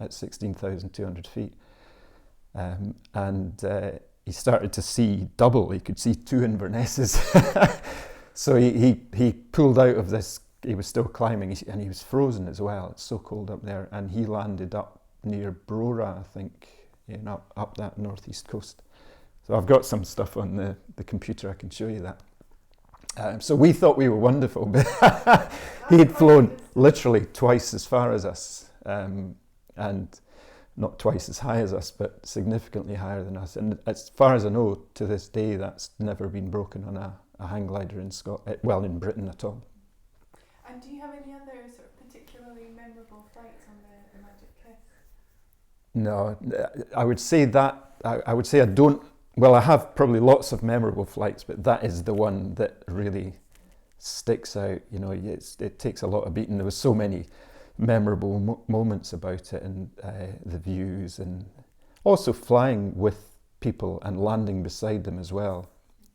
at 16,200 feet. And he started to see double. He could see 2 Invernesses. So he pulled out of this. He was still climbing, and he was frozen as well. It's so cold up there. And he landed up near Brora, I think, up that northeast coast. So I've got some stuff on the computer. I can show you that. So we thought we were wonderful, but he had flown literally twice as far as us, and not twice as high as us, but significantly higher than us. And as far as I know, to this day, that's never been broken on a hang glider in Britain at all. And do you have any other sort of particularly memorable flights on the Magic Kiss? No, I would say I don't. Well, I have probably lots of memorable flights, but that is the one that really sticks out. It takes a lot of beating. There was so many memorable moments about it, and the views, and also flying with people and landing beside them as well.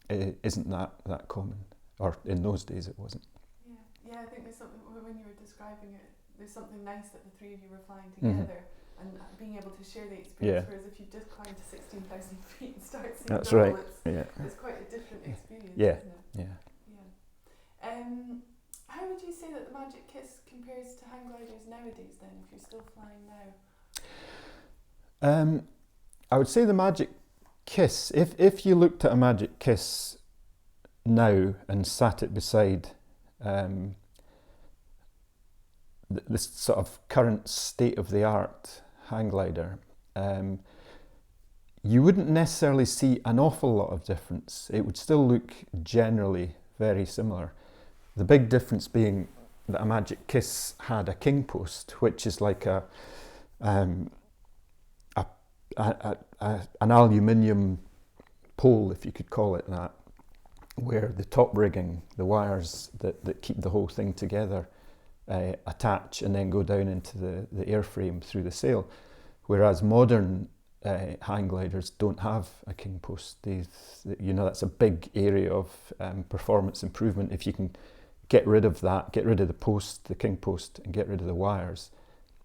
Isn't that common? Or in those days it wasn't. Yeah, I think there's something, when you were describing it, there's something nice that the three of you were flying together. Mm-hmm. And being able to share the experience, whereas if you just climb to 16,000 feet and start seeing that's double, right. It's quite a different experience, yeah. isn't it? Yeah. How would you say that the Magic Kiss compares to hang gliders nowadays then, if you're still flying now? I would say the Magic Kiss, if you looked at a Magic Kiss now and sat it beside this sort of current state-of-the-art hang glider, you wouldn't necessarily see an awful lot of difference. It would still look generally very similar. The big difference being that a Magic Kiss had a king post, which is like an aluminium pole, if you could call it that, where the top rigging, the wires that keep the whole thing together, attach and then go down into the airframe through the sail, whereas modern hang gliders don't have a king post. That's a big area of performance improvement. If you can get rid of that, get rid of the post, the king post, and get rid of the wires,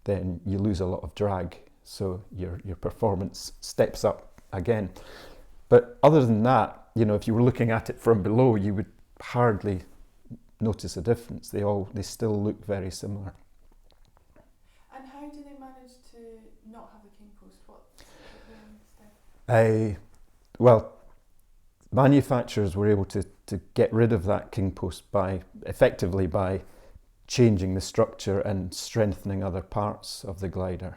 then you lose a lot of drag, so your performance steps up again. But other than that, if you were looking at it from below, you would hardly notice a difference. They still look very similar. And how do they manage to not have a king post? What's well, manufacturers were able to get rid of that king post effectively by changing the structure and strengthening other parts of the glider.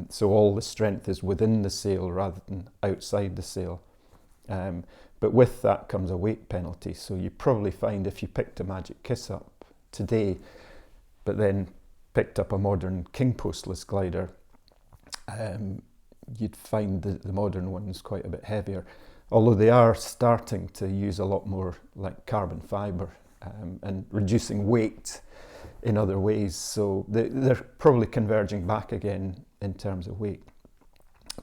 So all the strength is within the sail rather than outside the sail. But with that comes a weight penalty. So you probably find if you picked a Magic Kiss up today, but then picked up a modern king postless glider, you'd find the modern ones quite a bit heavier. Although they are starting to use a lot more like carbon fibre and reducing weight in other ways. So they're probably converging back again in terms of weight.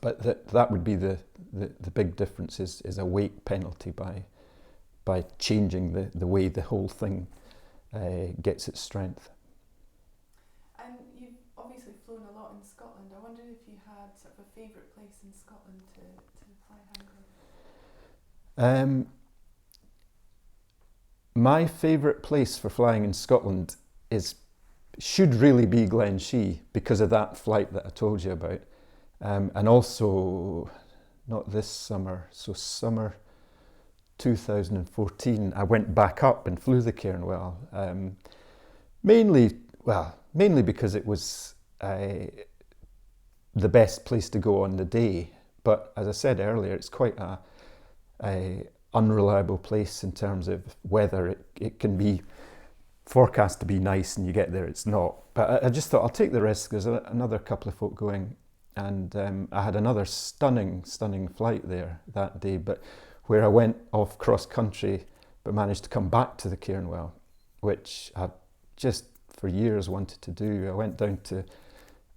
But that would be the big difference is a weight penalty by changing the way the whole thing gets its strength. And you've obviously flown a lot in Scotland. I wondered if you had sort of a favourite place in Scotland to fly hang gliders. My favourite place for flying in Scotland should really be Glen Shee because of that flight that I told you about. And also, not this summer, so summer 2014, I went back up and flew the Cairnwell. Mainly because it was the best place to go on the day. But as I said earlier, it's quite a unreliable place in terms of weather. It can be forecast to be nice and you get there, it's not. But I just thought I'll take the risk. There's another couple of folk going. And I had another stunning flight there that day, but where I went off cross country, but managed to come back to the Cairnwell, which I've just for years wanted to do. I went down to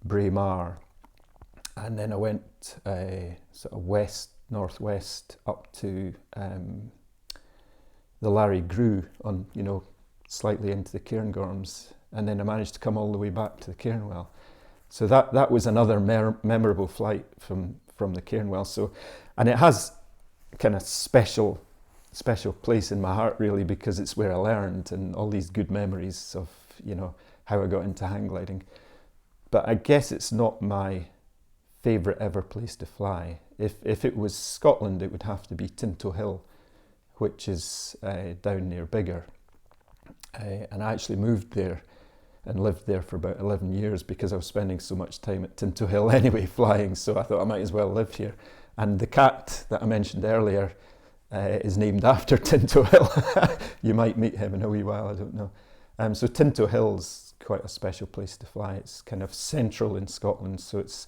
Braemar, and then I went sort of northwest up to the Larry Grew on, slightly into the Cairngorms, and then I managed to come all the way back to the Cairnwell. So that was another memorable flight from the Cairnwell. So, and it has kind of special place in my heart, really, because it's where I learned and all these good memories of, you know, how I got into hang gliding. But I guess it's not my favourite ever place to fly. If it was Scotland, it would have to be Tinto Hill, which is down near Biggar. And I actually moved there and lived there for about 11 years because I was spending so much time at Tinto Hill anyway, flying, so I thought I might as well live here. And the cat that I mentioned earlier is named after Tinto Hill. You might meet him in a wee while, I don't know. So Tinto Hill's quite a special place to fly. It's kind of central in Scotland, so it's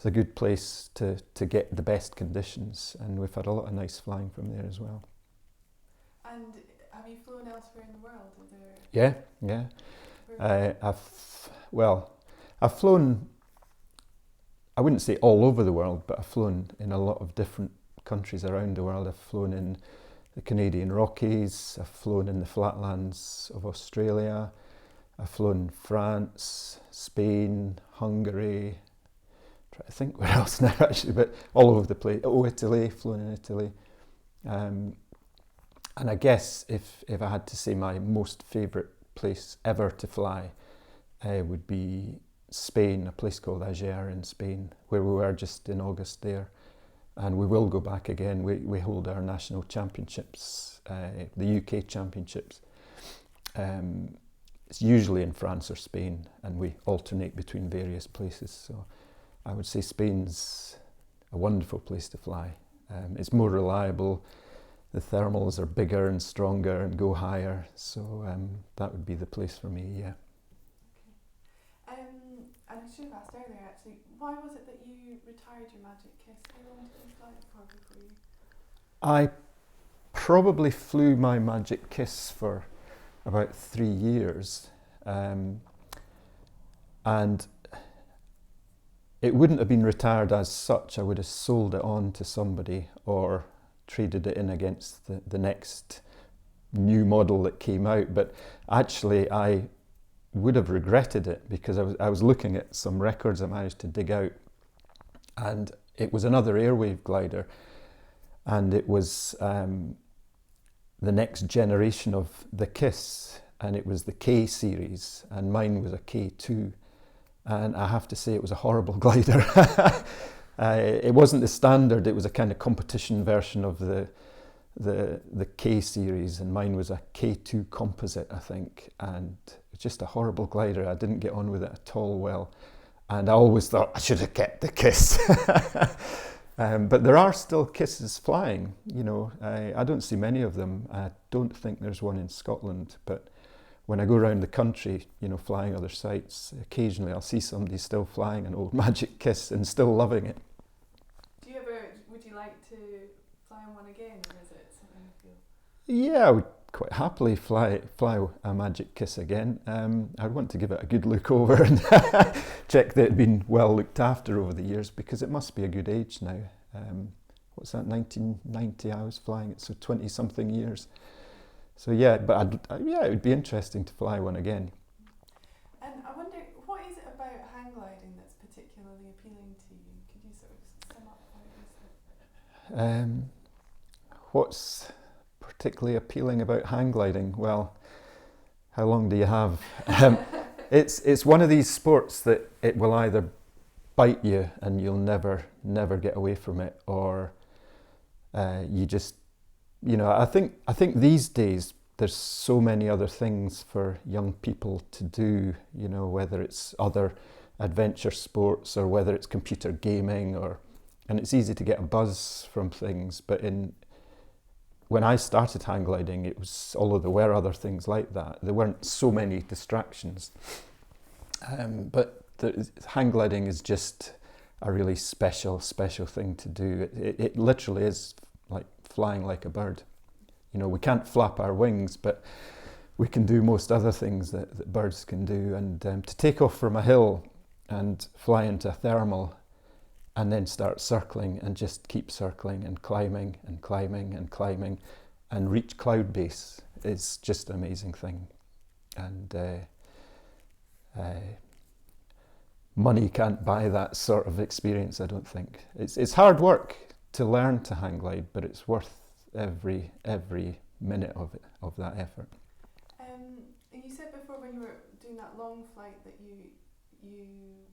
a good place to get the best conditions, and we've had a lot of nice flying from there as well. And have you flown elsewhere in the world? Yeah. I've flown, I wouldn't say all over the world, but I've flown in a lot of different countries around the world. I've flown in the Canadian Rockies, I've flown in the flatlands of Australia, I've flown France, Spain, Hungary, try to think where else now actually, but all over the place. Italy, flown in Italy. And I guess if I had to say my most favourite place ever to fly would be Spain, a place called Ager in Spain, where we were just in August there. And we will go back again. We hold our national championships, the UK championships. It's usually in France or Spain, and we alternate between various places. So I would say Spain's a wonderful place to fly. It's more reliable. The thermals are bigger and stronger and go higher. So that would be the place for me, yeah. Okay. And I should have asked earlier actually, why was it that you retired your Magic Kiss? How long did you fly it for before you? I probably flew my Magic Kiss for about 3 years, and it wouldn't have been retired as such. I would have sold it on to somebody or traded it in against the next new model that came out. But actually I would have regretted it because I was looking at some records I managed to dig out, and it was another Airwave glider, and it was the next generation of the Kiss, and it was the K series, and mine was a K2, and I have to say it was a horrible glider. It wasn't the standard, it was a kind of competition version of the K series, and mine was a K2 composite, I think, and it's just a horrible glider. I didn't get on with it at all well, and I always thought I should have kept the Kiss. But there are still Kisses flying, you know. I don't see many of them. I don't think there's one in Scotland, but when I go around the country, you know, flying other sites, occasionally I'll see somebody still flying an old Magic Kiss and still loving it. Would you like to fly on one again, or is it something you feel? Yeah, I would quite happily fly a Magic Kiss again. I'd want to give it a good look over and check that it had been well looked after over the years, because it must be a good age now. What's that, 1990 I was flying it, so 20 something years. So yeah, but it would be interesting to fly one again. And I wonder, what is it about hang gliding that's particularly appealing to you? Could you sort of sum up what it is? What's particularly appealing about hang gliding? Well, how long do you have? It's one of these sports that it will either bite you and you'll never get away from it, or you just, you know, I think these days there's so many other things for young people to do, you know, whether it's other adventure sports or whether it's computer gaming, and it's easy to get a buzz from things. But when I started hang gliding, it was, although there were other things like that, there weren't so many distractions. But hang gliding is just a really special thing to do. It literally is like flying like a bird. You know, we can't flap our wings, but we can do most other things that birds can do. And to take off from a hill and fly into a thermal and then start circling and just keep circling and climbing and climbing and climbing and reach cloud base is just an amazing thing. And money can't buy that sort of experience, I don't think. It's hard work to learn to hang glide, but it's worth every minute of it, of that effort. And you said before when you were doing that long flight that you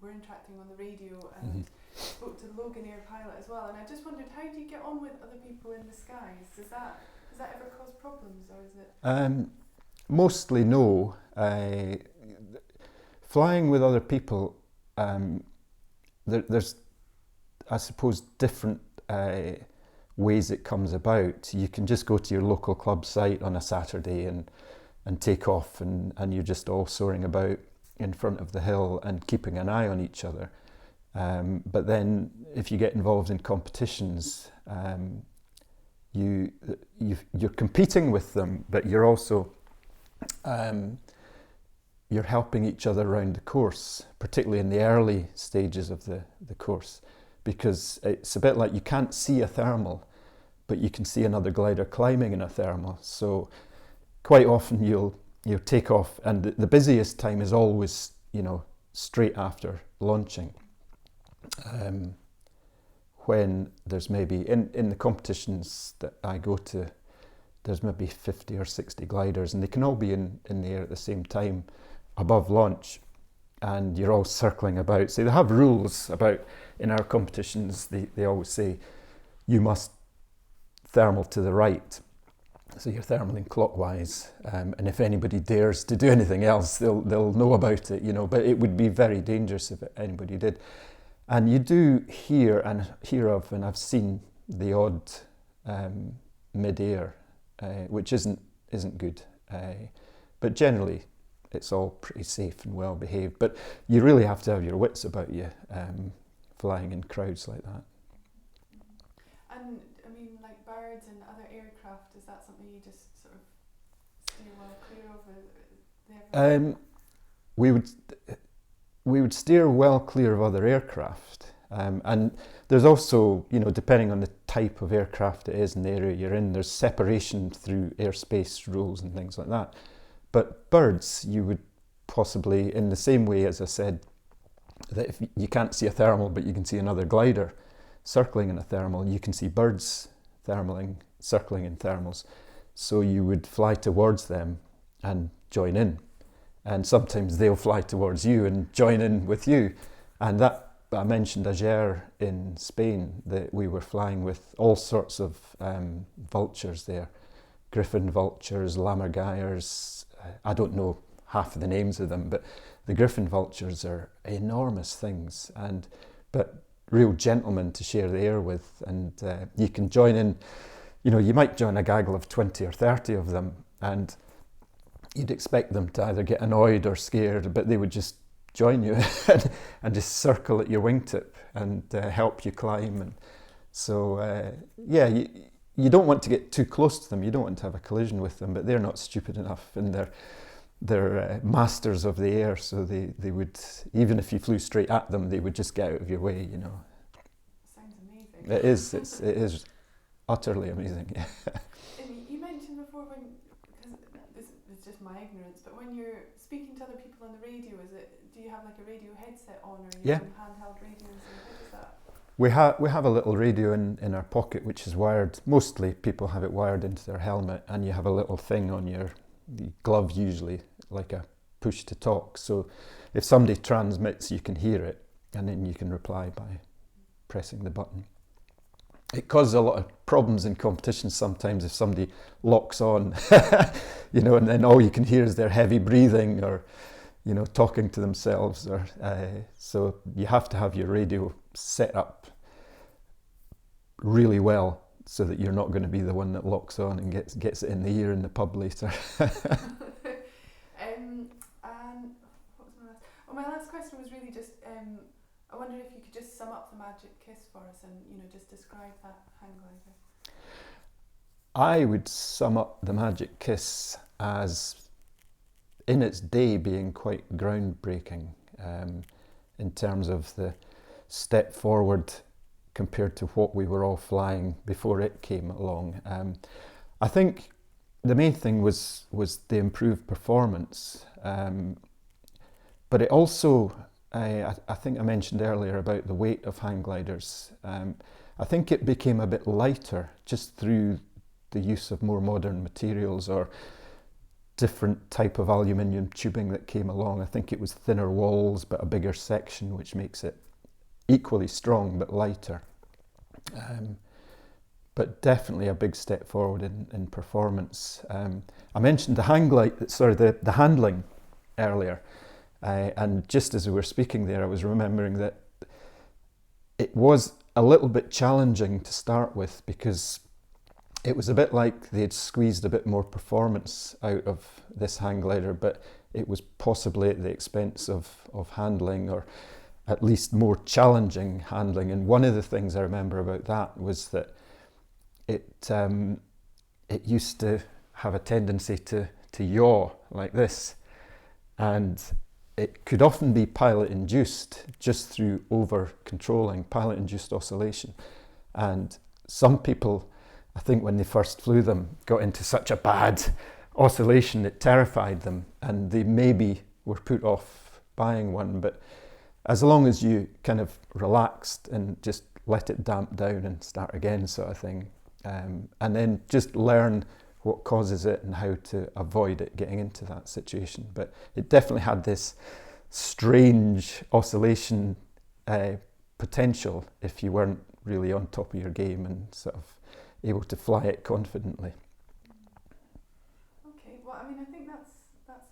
were interacting on the radio and spoke to the Logan Air pilot as well, and I just wondered, how do you get on with other people in the skies? Does that ever cause problems, or is it? Mostly no. Flying with other people, there's, I suppose, different ways it comes about. You can just go to your local club site on a Saturday and take off, and you're just all soaring about in front of the hill and keeping an eye on each other. But then if you get involved in competitions, you're competing with them, but you're also you're helping each other around the course, particularly in the early stages of the course, because it's a bit like you can't see a thermal, but you can see another glider climbing in a thermal. So quite often you'll take off, and the busiest time is always, straight after launching. When there's maybe, in the competitions that I go to, there's maybe 50 or 60 gliders, and they can all be in the air at the same time above launch, and you're all circling about. So they have rules about, in our competitions, they always say, you must thermal to the right. So you're thermaling clockwise, and if anybody dares to do anything else, they'll know about it, but it would be very dangerous if anybody did. And you do hear of, and I've seen the odd mid-air, which isn't good. But generally, it's all pretty safe and well behaved. But you really have to have your wits about you, flying in crowds like that. And I mean, like birds and other aircraft, is that something you just sort of steer well clear of? We would steer well clear of other aircraft, and there's also, depending on the type of aircraft it is and the area you're in, there's separation through airspace rules and things like that. But birds, you would possibly, in the same way as I said, that if you can't see a thermal but you can see another glider circling in a thermal, you can see birds circling in thermals. So you would fly towards them and join in. And sometimes they'll fly towards you and join in with you. And that, I mentioned Ager in Spain, that we were flying with all sorts of vultures there. Griffin vultures, lammergeiers, I don't know half of the names of them, but the griffin vultures are enormous things, but real gentlemen to share the air with. And you can join in, you might join a gaggle of 20 or 30 of them, and you'd expect them to either get annoyed or scared, but they would just join you and just circle at your wingtip and help you climb. And so, you don't want to get too close to them. You don't want to have a collision with them, but they're not stupid enough, and they're masters of the air. So they would, even if you flew straight at them, they would just get out of your way. Sounds amazing. It is. It is utterly amazing. Yeah. You mentioned before, because it's just my ignorance, but when you're speaking to other people on the radio, do you have like a radio headset on, or you have handheld radios, and how does that? We have a little radio in our pocket, which is wired. Mostly people have it wired into their helmet, and you have a little thing on your glove, usually like a push to talk. So if somebody transmits, you can hear it, and then you can reply by pressing the button. It causes a lot of problems in competitions sometimes if somebody locks on, and then all you can hear is their heavy breathing or, talking to themselves. Or so you have to have your radio set up really well so that you're not going to be the one that locks on and gets it in the ear in the pub later. And what was my last? My last question was really just, I wondered if you could just sum up the Magic Kiss for us and just describe that hang glider. I would sum up the Magic Kiss as, in its day, being quite groundbreaking in terms of the step forward compared to what we were all flying before it came along. I think the main thing was the improved performance, but it also I think I mentioned earlier about the weight of hang gliders. I think it became a bit lighter just through the use of more modern materials or different type of aluminium tubing that came along. I think it was thinner walls but a bigger section, which makes it equally strong but lighter. But definitely a big step forward in performance. I mentioned the the handling earlier, and just as we were speaking there, I was remembering that it was a little bit challenging to start with because it was a bit like they'd squeezed a bit more performance out of this hang glider, but it was possibly at the expense of handling, or at least more challenging handling. And one of the things I remember about that was that it used to have a tendency to yaw like this, and it could often be pilot induced just through over controlling, pilot induced oscillation. And some people, I think when they first flew them, got into such a bad oscillation it terrified them, and they maybe were put off buying one. But as long as you kind of relaxed and just let it damp down and start again, sort of thing, and then just learn what causes it and how to avoid it getting into that situation. But it definitely had this strange oscillation potential if you weren't really on top of your game and sort of able to fly it confidently. Okay, well, I mean, I think that's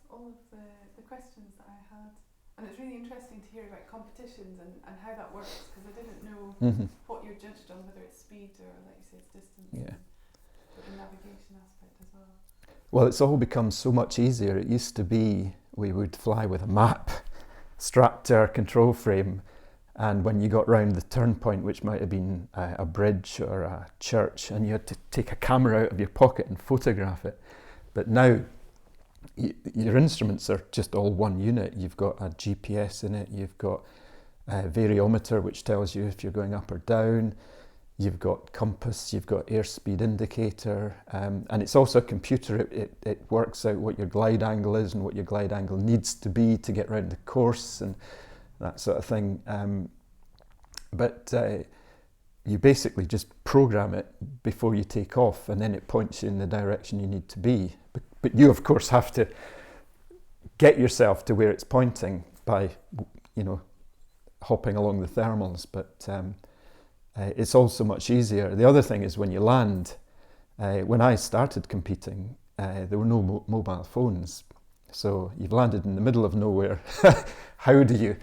all of the questions that I had, and it's really interesting to hear about competitions and how that works, because I didn't know what you're judged on, whether it's speed or, like you say, it's distance. Yeah. But the navigation aspect as well. Well, it's all become so much easier. It used to be we would fly with a map strapped to our control frame, and when you got round the turn point, which might have been a bridge or a church, and you had to take a camera out of your pocket and photograph it. But now your instruments are just all one unit. You've got a GPS in it, you've got a variometer which tells you if you're going up or down, you've got compass, you've got airspeed indicator, and it's also a computer. It works out what your glide angle is and what your glide angle needs to be to get round the course and that sort of thing. But you basically just program it before you take off, and then it points you in the direction you need to be. But you, of course, have to get yourself to where it's pointing by, hopping along the thermals. But it's also much easier. The other thing is when you land. When I started competing, there were no mobile phones. So you've landed in the middle of nowhere. How do you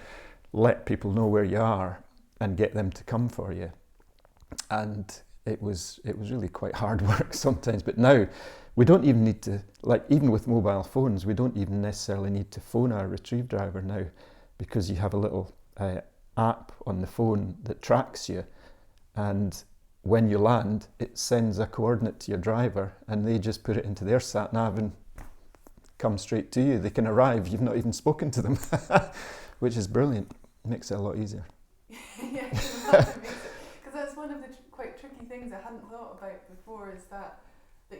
let people know where you are and get them to come for you? And it was really quite hard work sometimes. But now we don't even need to, even with mobile phones, we don't even necessarily need to phone our retrieve driver now, because you have a little app on the phone that tracks you, and when you land, it sends a coordinate to your driver, and they just put it into their sat nav and come straight to you. They can arrive. You've not even spoken to them, which is brilliant. Makes it a lot easier. Yeah, because that's one of the quite tricky things I hadn't thought about before, is that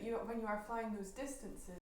you, when you are flying those distances,